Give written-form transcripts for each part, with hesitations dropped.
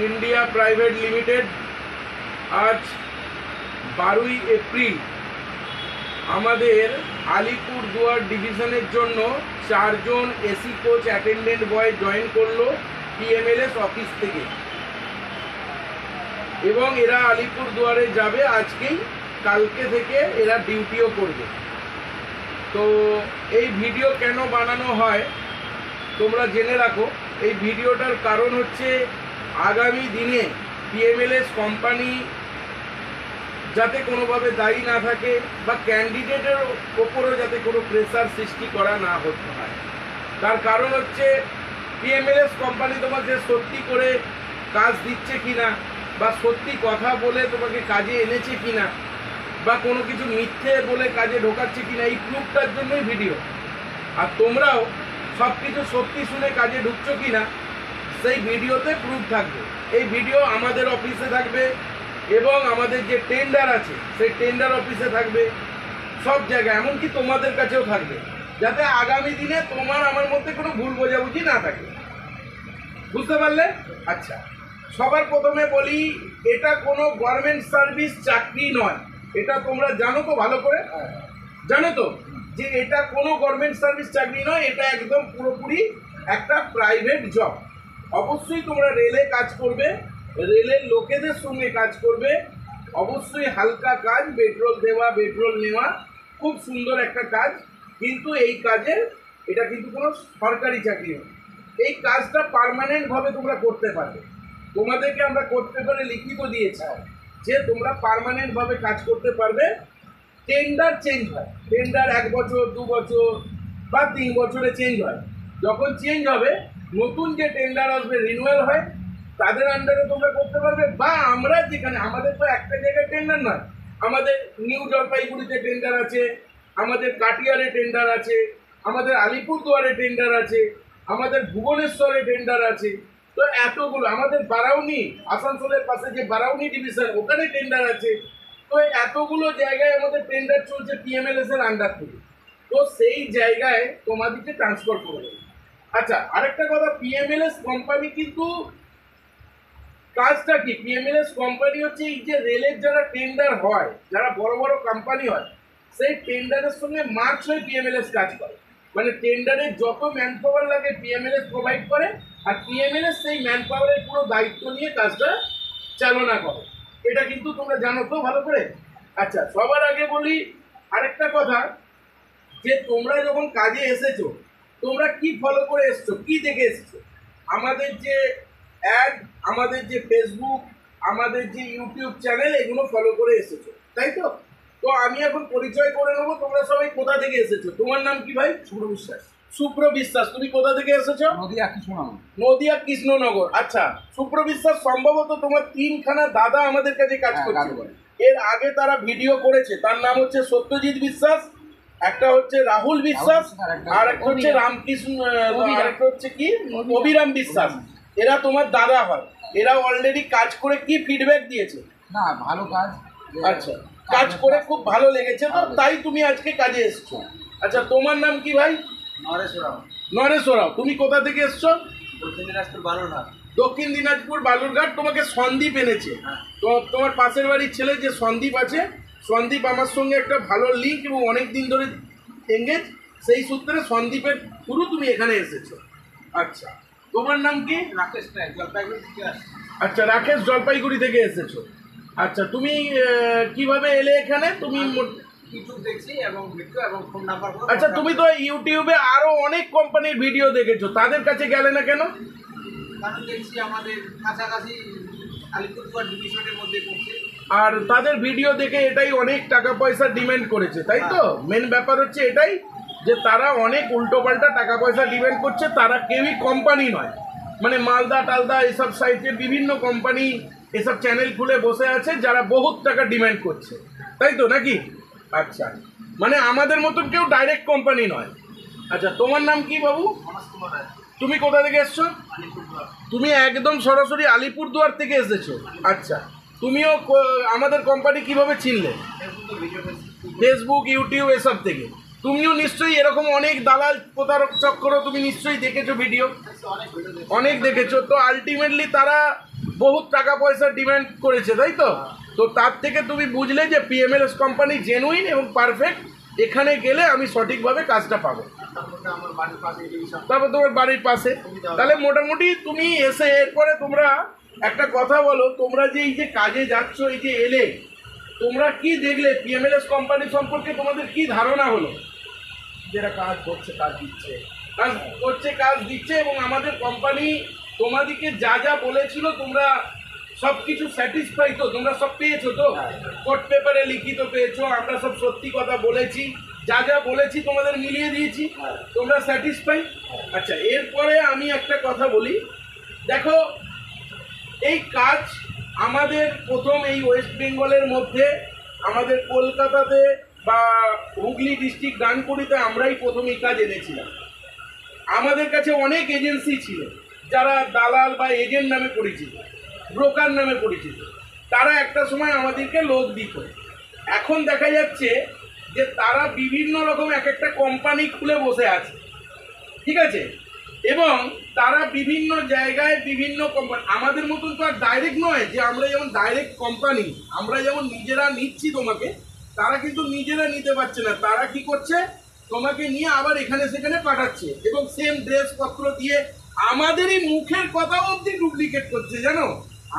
India private limited আজ 12ই April আমাদের আলিপুরদুয়ার ডিভিশনের জন্য 4 জন এসি কোচ অ্যাটেন্ডেন্ট বয় জয়েন করলো পিএমএলএস অফিস থেকে এবং এরা আলিপুরদুয়ারে যাবে আজকেই, কালকে থেকে এরা ডিউটিও করবে। তো এই ভিডিও কেন বানানো হয় তোমরা জেনে রাখো। এই ভিডিওটার কারণ হচ্ছে আগামী দিনে পিএমএলএস কোম্পানি যাতে কোনোভাবে দায়ী না থাকে বা ক্যান্ডিডেটের ওপরও যাতে কোনো প্রেসার সৃষ্টি করা না হতে হয়। তার কারণ হচ্ছে পিএমএলএস কোম্পানি তোমাকে সত্যি করে কাজ দিচ্ছে কিনা বা সত্যি কথা বলে তোমাকে কাজে এনেছে কিনা বা কোনো কিছু মিথ্যে বলে কাজে ঢোকাচ্ছে কিনা, এই প্রুফটার জন্যই ভিডিও। আর তোমরাও সব কিছু সত্যি শুনে কাজে ঢুকছো কিনা সেই ভিডিওতে প্রুফ থাকবে। এই ভিডিও আমাদের অফিসে থাকবে এবং আমাদের যে টেন্ডার আছে সেই টেন্ডার অফিসে থাকবে, সব জায়গায়, এমনকি তোমাদের কাছেও থাকবে, যাতে আগামী দিনে তোমার আমার মধ্যে কোনো ভুল বোঝাবুঝি না থাকে। বুঝতে পারলে? আচ্ছা, সবার প্রথমে বলি, এটা কোনো গভর্নমেন্ট সার্ভিস চাকরি নয়। এটা তোমরা জানো তো, ভালো করে জানো তো যে এটা কোনো গভর্নমেন্ট সার্ভিস চাকরি নয়। এটা একদম পুরোপুরি একটা প্রাইভেট জব। অবশ্যই তোমরা রেলে কাজ করবে, রেলের লোকেদের সঙ্গে কাজ করবে, অবশ্যই হালকা কাজ, পেট্রোল দেওয়া পেট্রোল নেওয়া, খুব সুন্দর একটা কাজ। কিন্তু এই কাজের এটা কিন্তু কোনো সরকারি চাকরি নয়। এই কাজটা পার্মানেন্টভাবে তোমরা করতে পারবে। তোমাদেরকে আমরা করতে পারে লিখিত দিয়েছি যে তোমরা পার্মানেন্টভাবে কাজ করতে পারবে। টেন্ডার চেঞ্জ হয়, টেন্ডার 1 বছর 2 বছর বা 3 বছরে চেঞ্জ হয়। যখন চেঞ্জ হবে নতুন যে টেন্ডার আসবে রিনিউয়াল হয়, তাদের আন্ডারে তোমরা করতে পারবে। বা আমরা যেখানে, আমাদের তো একটা জায়গায় টেন্ডার নয়, আমাদের নিউ জলপাইগুড়িতে টেন্ডার আছে, আমাদের কাটিয়ারে টেন্ডার আছে, আমাদের আলিপুরদুয়ারে টেন্ডার আছে, আমাদের ভুবনেশ্বরে টেন্ডার আছে। তো এতগুলো, আমাদের বারাউনি, আসানসোলের পাশে যে বারাউনি ডিভিশন, ওখানে টেন্ডার আছে। তো এতগুলো জায়গায় আমাদের টেন্ডার চলছে পিএমএলএস এর আন্ডার থেকে। তো সেই জায়গায় তোমাদেরকে ট্রান্সফার করে দেবে। আচ্ছা, আরেকটা কথা, পিএমএলএস কোম্পানি কিন্তু কাজটা কি? পিএমএলএস কোম্পানি হচ্ছে এই যে রেলের যারা টেন্ডার হয়, যারা বড় বড় কোম্পানি হয়, সেই টেন্ডারের সঙ্গে মার্চ হয়ে পিএমএলএস কাজ করে। মানে টেন্ডারে যত ম্যান পাওয়ার লাগে পিএমএলএস প্রোভাইড করে, আর পিএমএলএস সেই ম্যান পাওয়ারের পুরো দায়িত্ব নিয়ে কাজটা চালনা করে। এটা কিন্তু তোমরা জানো তো ভালো করে। আচ্ছা, সবার আগে বলি আরেকটা কথা, যে তোমরা যখন কাজে এসেছো তোমরা কি ফলো করে এসছো, কি দেখে এসছো? আমাদের যে অ্যাড, আমাদের যে ফেসবুক, আমাদের যে ইউটিউব চ্যানেল, এগুলো ফলো করে এসেছো, তাই তো? তো আমি এখন পরিচয় করে নেবো, তোমরা সবাই কোথা থেকে এসেছো। তোমার নাম কি ভাই? শুভ্র বিশ্বাস। শুভ্র বিশ্বাস, তুমি কোথা থেকে এসেছো? নদিয়া কৃষ্ণনগর। নদিয়া কৃষ্ণনগর। আচ্ছা, শুভ্র বিশ্বাস, সম্ভবত তোমার 3খানা দাদা আমাদের কাছে কাজ করছে। এর আগে তারা ভিডিও করেছে, তার নাম হচ্ছে সত্যজিৎ বিশ্বাস, একটা হচ্ছে রাহুল বিশ্বাস, আর একটা হচ্ছে রামকৃষ্ণ, আরেকটা হচ্ছে কি অভিরাম বিশ্বাস। এরা তোমার দাদা হয়। এরা অলরেডি কাজ করে কি ফিডব্যাক দিয়েছে? না, ভালো কাজ। আচ্ছা, কাজ করে খুব ভালো লেগেছে, তো তাই তুমি আজকে কাজে এসছো। আচ্ছা, তোমার নাম কি ভাই? নরেশ রাও। নরেশ রাও। তুমি কোথা থেকে এসছো? দক্ষিণ দিনাজপুর বালুরঘাট। দক্ষিণ দিনাজপুর বালুরঘাট। তোমাকে সন্দীপ এনেছে। তো তোমার পাশের বাড়ির ছেলে যে সন্দীপ আছে, সন্দীপ আমার সঙ্গে একটা ভালো লিঙ্ক এবং অনেক দিন ধরে এঙ্গেজ, সেই সূত্রে সন্দীপের পুরো তুমি এখানে এসেছো। আচ্ছা, তোমার নাম কি? রাকেশ রায়, জলপাইগুড়ি থেকে আসছি। আচ্ছা, রাকেশ জলপাইগুড়ি থেকে এসেছো। আচ্ছা, তুমি কিভাবে এলে এখানে? তুমি ইউটিউব দেখছি এবং ভিডিও এবং ফোন নাম্বার। আচ্ছা, তুমি তো ইউটিউবে আরো অনেক কোম্পানির ভিডিও দেখেছো, তাদের কাছে গেলে না কেন? কারণ দেখছি আমাদের কাছাকাছি আলিপুরদুয়ার ডিভিশনের মধ্যে পড়ছে, আর তাদের ভিডিও দেখে এটাই অনেক টাকা পয়সা ডিমান্ড করেছে, তাই তো? মেন ব্যাপার হচ্ছে এটাই যে তারা অনেক উল্টোপাল্টা টাকা পয়সা ডিমান্ড করছে। তারা কেউই কোম্পানি নয়, মানে মালদা টালদা এসব সাইটে বিভিন্ন কোম্পানি এসব চ্যানেল খুলে বসে আছে যারা বহুত টাকা ডিমান্ড করছে, তাই তো নাকি? আচ্ছা, মানে আমাদের মতন কেউ ডাইরেক্ট কোম্পানি নয়। আচ্ছা, তোমার নাম কি বাবু? তুমি কোথা থেকে এসছো? তুমি একদম সরাসরি আলিপুরদুয়ার থেকে এসেছো। আচ্ছা, তুমিও আমাদের কোম্পানি কিভাবে চিনলে? ফেসবুক, ইউটিউব এসব থেকে। তুমিও নিশ্চয়ই এরকম অনেক দালাল প্রতারক চক্র তুমি নিশ্চয়ই দেখেছো, ভিডিও অনেক দেখেছো। তো আলটিমেটলি তারা বহুত টাকা পয়সা ডিমান্ড করেছে, তাই তো? তো তার থেকে তুমি বুঝলে যে পিএমএলএস কোম্পানি জেনুইন এবং পারফেক্ট, এখানে গেলে আমি সঠিকভাবে কাজটা পাবো। আমার বাড়ির পাশে ডিভিশন, তারপর তোমার বাড়ির পাশে, তাহলে মোটামুটি তুমি এসে এরপরে তোমরা একটা কথা বলো, তোমরা যে এই যে কাজে যাচ্ছ, এই যে এলে, তোমরা কি দেখলে পিএমএলএস কোম্পানি সম্পর্কে? তোমাদের কি ধারণা হলো? যারা কাজ করছে, কাজ দিচ্ছে, কাজ করছে, কাজ দিচ্ছে, এবং আমাদের কোম্পানি তোমাদেরকে যা যা বলেছিল তোমরা সব কিছু স্যাটিসফাই তো? তোমরা সব পেয়েছো তো? কোর্ট পেপারে লিখিত পেয়েছো, আমরা সব সত্যি কথা বলেছি, যা যা বলেছি তোমাদের মিলিয়ে দিয়েছি, তোমরা স্যাটিসফাই? আচ্ছা, এরপরে আমি একটা কথা বলি, দেখো এই কাজ আমাদের প্রথম এই ওয়েস্ট বেঙ্গলের মধ্যে, আমাদের কলকাতাতে বা হুগলি ডিস্ট্রিক্ট ডানকুনিতে আমরাই প্রথম এই কাজ এনেছিলাম। আমাদের কাছে অনেক এজেন্সি ছিল যারা দালাল বা এজেন্ট নামে পরিচিত, ব্রোকার নামে পরিচিত, তারা একটা সময় আমাদেরকে লোক দিত। এখন দেখা যাচ্ছে যে তারা বিভিন্ন রকম এক একটা কোম্পানি খুলে বসে আছে, ঠিক আছে, এবং তারা বিভিন্ন জায়গায় বিভিন্ন কোম্পানি, আমাদের মতন তো আর ডাইরেক্ট নয় যে আমরা যেমন ডাইরেক্ট কোম্পানি, আমরা যেমন নিজেরা নিচ্ছি তোমাকে, তারা কিন্তু নিজেরা নিতে পারছে না। তারা কি করছে, তোমাকে নিয়ে আবার এখানে সেখানে পাঠাচ্ছে, এবং সেম ড্রেসপত্র দিয়ে আমাদেরই মুখের কথাও অবধি ডুপ্লিকেট করছে, জানো?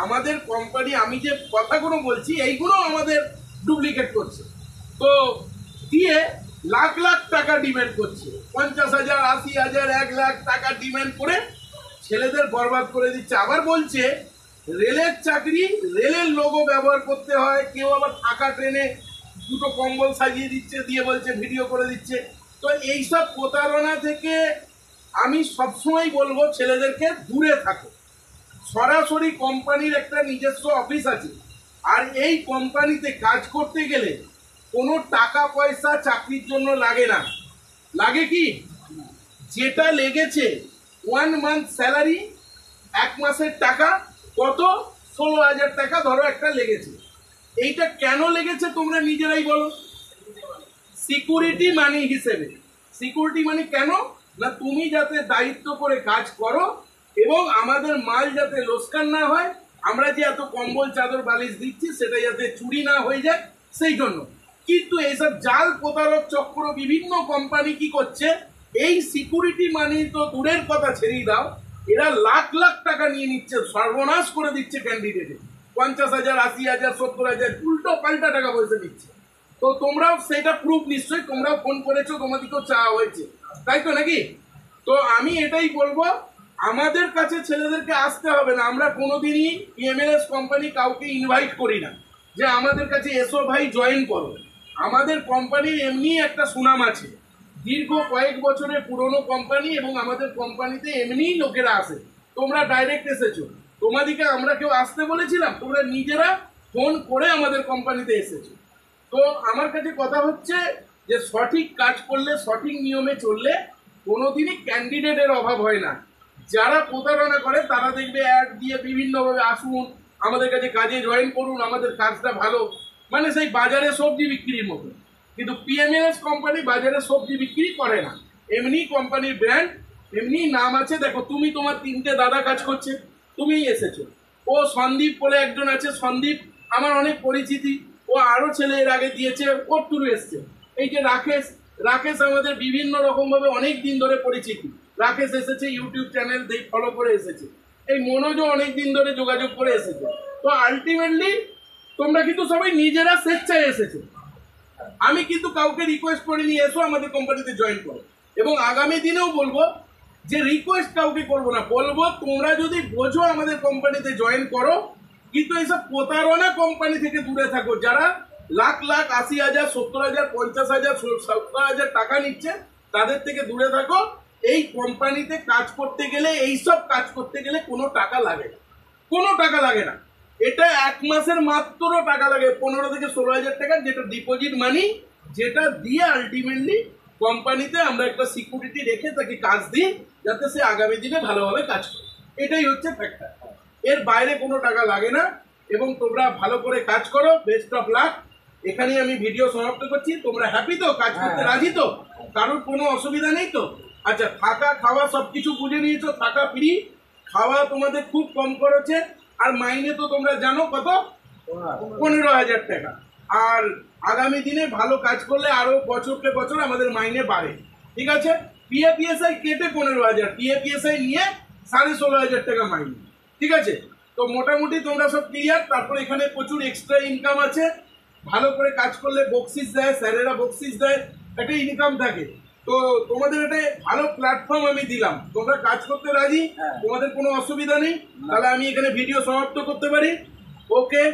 আমাদের কোম্পানি, আমি যে কথাগুলো বলছি এইগুলো আমাদের ডুপ্লিকেট করছে, তো দিয়ে লাখ লাখ টাকা ডিমান্ড করছে, 50,000, 80,000, 1 লাখ টাকা ডিমান্ড করে ছেলেদের বরবাদ করে দিচ্ছে। আবার বলছে রেলের চাকরি, রেলের লোগো ব্যবহার করতে হয়, কেউ আবার ফাঁকা ট্রেনে দুটো কম্বল সাজিয়ে দিচ্ছে, দিয়ে বলছে ভিডিও করে দিচ্ছে। তো এইসব প্রতারণা থেকে আমি সবসময় বলবো ছেলেদেরকে দূরে থাকো। সরাসরি কোম্পানির একটা নিজস্ব অফিস আছে, আর এই কোম্পানিতে কাজ করতে গেলে কোনো টাকা পয়সা চাকরির জন্য লাগে না। লাগে কি? যেটা লেগেছে 1 মান্থ স্যালারি, 1 মাসের টাকা, কত? 16,000 টাকা ধরো একটা লেগেছে। এইটা কেন লেগেছে তোমরা নিজেরাই বলো। সিকিউরিটি মানি হিসেবে। সিকিউরিটি মানি কেন? না তুমি যাতে দায়িত্ব করে কাজ করো এবং আমাদের মাল যাতে লোকসান না হয়, আমরা যে এত কম্বল চাদর বালিশ দিচ্ছি সেটা যাতে চুরি না হয়ে যায়, সেই জন্য। কিন্তু এইসব জাল প্রতারক চক্র বিভিন্ন কোম্পানি কি করছে, এই সিকিউরিটি মানি তো দূরের কথা, ছেড়েই দাও, এরা লাখ লাখ টাকা নিয়ে নিচ্ছে, সর্বনাশ করে দিচ্ছে ক্যান্ডিডেটে। 50,000, 80,000, 70,000 উল্টো পাল্টা টাকা পয়সা দিচ্ছে। তো তোমরাও সেটা প্রুফ, নিশ্চয়ই তোমরাও ফোন করেছো, তোমাদেরকেও চাওয়া হয়েছে, তাই তো নাকি? তো আমি এটাই বলবো, আমাদের কাছে ছেলেদেরকে আসতে হবে না। আমরা কোনোদিনই পিএমএলএস কোম্পানি কাউকে ইনভাইট করি না যে আমাদের কাছে এসো ভাই জয়েন করো। আমাদের কোম্পানির এমনি একটা সুনাম আছে, দীর্ঘ কয়েক বছরের পুরনো কোম্পানি, এবং আমাদের কোম্পানিতে এমনিই লোকেরা আসে। তোমরা ডাইরেক্ট এসেছো, তোমাদেরকে আমরা কেউ আসতে বলেছিলাম? তোমরা নিজেরা ফোন করে আমাদের কোম্পানিতে এসেছো। তো আমার কাছে কথা হচ্ছে যে সঠিক কাজ করলে, সঠিক নিয়মে চললে কোনোদিনই ক্যান্ডিডেটের অভাব হয় না। যারা প্রতারণা করে তারা দেখবে অ্যাড দিয়ে বিভিন্নভাবে আসুন আমাদের কাছে কাজে জয়েন করুন, আমাদের কাজটা ভালো, মানে সেই বাজারে সবজি বিক্রির মতো। কিন্তু পিএমএলএস কোম্পানি বাজারে সবজি বিক্রি করে না, এমনি কোম্পানির ব্র্যান্ড, এমনি নাম আছে। দেখো তুমি, তোমার 3টে দাদা কাজ করছে, তুমিই এসেছো। ও সন্দীপ বলে একজন আছে, সন্দীপ আমার অনেক পরিচিতি, ও আরও ছেলে এর আগে দিয়েছে, ওর থ্রু এসছে। এই যে রাকেশ, রাকেশ আমাদের বিভিন্ন রকমভাবে অনেক দিন ধরে পরিচিতি। রাকেশ এসেছে, ইউটিউব চ্যানেল দিয়ে ফলো করে এসেছে। এই মনোজও অনেক দিন ধরে যোগাযোগ করে এসেছে। তো আলটিমেটলি তোমরা কিন্তু সবাই নিজেরা স্বেচ্ছায় এসেছো। আমি কিন্তু কাউকে রিকোয়েস্ট করে নিয়ে এসো আমাদের কোম্পানিতে জয়েন করো, এবং আগামী দিনেও বলবো যে রিকোয়েস্ট কাউকে করবো না, বলবো তোমরা যদি বোঝো আমাদের কোম্পানিতে জয়েন করো, কিন্তু এইসব প্রতারণা কোম্পানি থেকে দূরে থাকো। যারা লাখ লাখ, 80,000, 70,000, 50,000, 70,000 টাকা নিচ্ছে, তাদের থেকে দূরে থাকো। এই কোম্পানিতে কাজ করতে গেলে, এইসব কাজ করতে গেলে কোনো টাকা লাগে না, কোনো টাকা লাগে না। এটা 1 মাসের মাত্র টাকা লাগে 15 থেকে 16,000 টাকা, যেটা ডিপোজিট মানি, যেটা দিয়ে আলটিমেটলি কোম্পানিতে আমরা একটা সিকিউরিটি রেখে তাকে কাজ দিই, যাতে সে আগামী দিনে ভালোভাবে কাজ করে। এটাই হচ্ছে ফ্যাক্টর। এর বাইরে কোনো টাকা লাগে না, এবং তোমরা ভালো করে কাজ করো। Best of luck. এখানেই আমি ভিডিও সমাপ্ত করছি। তোমরা হ্যাপি তো? কাজ করতে রাজি তো? কারোর কোনো অসুবিধা নেই তো? আচ্ছা, থাকা খাওয়া সব কিছু বুঝে নিয়েছো? থাকা ফ্রি, খাওয়া তোমাদের খুব কম খরচে, আর মাইনে তো তোমরা জানো কত, 15,000 টাকা। আর আগামী দিনে ভালো কাজ করলে আরো বছরকে বছর আমাদের মাইনে বাড়ে, ঠিক আছে। পিএফিএসআই কেটে 15,000, পিএফিএসআই নিয়ে 16,500 টাকা মাইনে, ঠিক আছে। তো মোটামুটি তোমরা সব ক্লিয়ার। তারপরে এখানে প্রচুর এক্সট্রা ইনকাম আছে, ভালো করে কাজ করলে বকশিস দেয়, স্যারেরা বকশিস দেয়, একটা ইনকাম থাকে। তো তোমাদের একটা ভালো প্ল্যাটফর্ম আমি দিলাম, তোমরা কাজ করতে রাজি, তোমাদের কোনো অসুবিধা নেই, তাহলে আমি এখানে ভিডিও সমাপ্ত করতে পারি। ওকে।